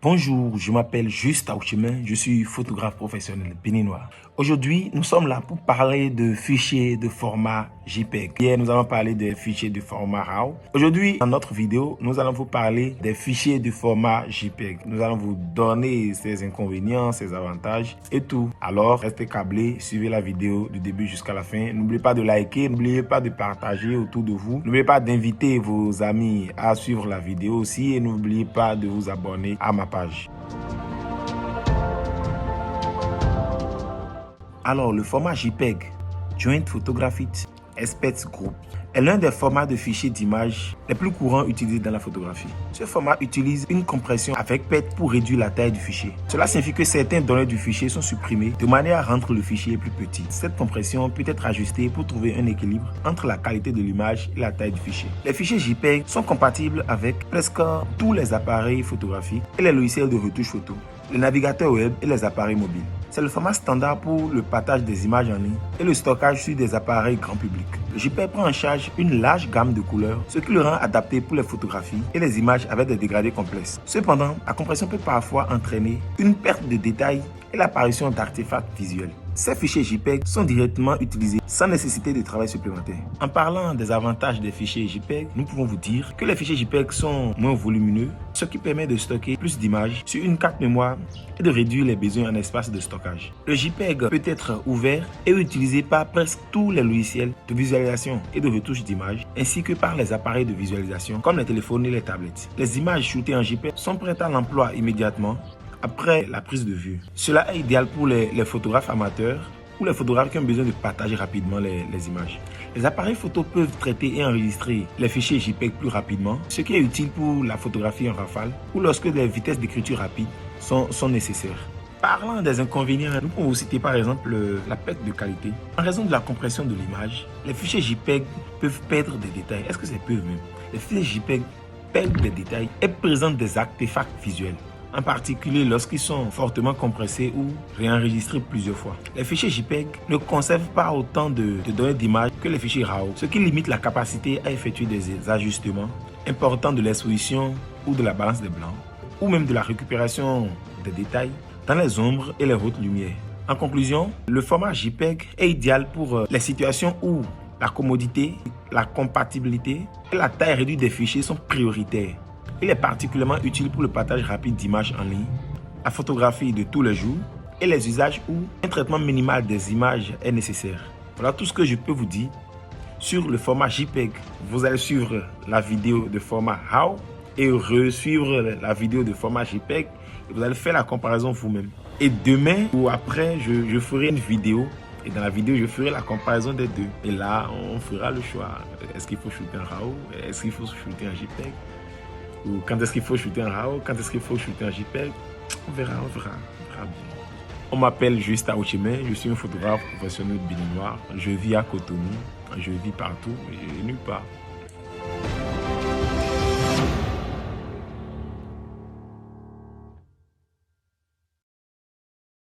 Bonjour, je m'appelle Juste Aouchemin, je suis photographe professionnel béninois. Aujourd'hui, nous sommes là pour parler de fichiers de format JPEG. Hier, nous allons parler des fichiers de format RAW. Aujourd'hui, dans notre vidéo, nous allons vous parler des fichiers de format JPEG. Nous allons vous donner ses inconvénients, ses avantages et tout. Alors, restez câblés, suivez la vidéo du début jusqu'à la fin. N'oubliez pas de liker, n'oubliez pas de partager autour de vous. N'oubliez pas d'inviter vos amis à suivre la vidéo aussi et n'oubliez pas de vous abonner à ma page. Alors, le format JPEG, Joint Photographic Experts Group, est l'un des formats de fichiers d'image les plus courants utilisés dans la photographie. Ce format utilise une compression avec PET pour réduire la taille du fichier. Cela signifie que certaines données du fichier sont supprimées de manière à rendre le fichier plus petit. Cette compression peut être ajustée pour trouver un équilibre entre la qualité de l'image et la taille du fichier. Les fichiers JPEG sont compatibles avec presque tous les appareils photographiques et les logiciels de retouche photo, les navigateurs web et les appareils mobiles. C'est le format standard pour le partage des images en ligne et le stockage sur des appareils grand public. Le JPEG prend en charge une large gamme de couleurs, ce qui le rend adapté pour les photographies et les images avec des dégradés complexes. Cependant, la compression peut parfois entraîner une perte de détails et l'apparition d'artefacts visuels. Ces fichiers JPEG sont directement utilisés sans nécessité de travail supplémentaire. En parlant des avantages des fichiers JPEG, nous pouvons vous dire que les fichiers JPEG sont moins volumineux, ce qui permet de stocker plus d'images sur une carte mémoire et de réduire les besoins en espace de stockage. Le JPEG peut être ouvert et utilisé par presque tous les logiciels de visualisation et de retouche d'images, ainsi que par les appareils de visualisation comme les téléphones et les tablettes. Les images shootées en JPEG sont prêtes à l'emploi immédiatement après la prise de vue. Cela est idéal pour les photographes amateurs ou les photographes qui ont besoin de partager rapidement les images. Les appareils photo peuvent traiter et enregistrer les fichiers JPEG plus rapidement, ce qui est utile pour la photographie en rafale ou lorsque des vitesses d'écriture rapides sont nécessaires. Parlant des inconvénients, nous pouvons citer par exemple la perte de qualité. En raison de la compression de l'image, les fichiers JPEG peuvent perdre des détails. Est-ce que c'est peuvent même? Les fichiers JPEG perdent des détails et présentent des artefacts visuels, en particulier lorsqu'ils sont fortement compressés ou réenregistrés plusieurs fois. Les fichiers JPEG ne conservent pas autant de données d'image que les fichiers RAW, ce qui limite la capacité à effectuer des ajustements importants de l'exposition ou de la balance des blancs, ou même de la récupération des détails dans les ombres et les hautes lumières. En conclusion, le format JPEG est idéal pour les situations où la commodité, la compatibilité et la taille réduite des fichiers sont prioritaires. Il est particulièrement utile pour le partage rapide d'images en ligne, la photographie de tous les jours et les usages où un traitement minimal des images est nécessaire. Voilà tout ce que je peux vous dire sur le format JPEG. Vous allez suivre la vidéo de format RAW et re-suivre la vidéo de format JPEG et vous allez faire la comparaison vous-même. Et demain ou après, je ferai une vidéo et dans la vidéo, je ferai la comparaison des deux. Et là, on fera le choix. Est-ce qu'il faut shooter en RAW? Est-ce qu'il faut shooter en JPEG? Ou quand est-ce qu'il faut shooter en RAW, quand est-ce qu'il faut shooter en JPEG, on verra bien. On m'appelle Juste Aouchemin, je suis un photographe professionnel béninois. Je vis à Cotonou, je vis partout et nulle part.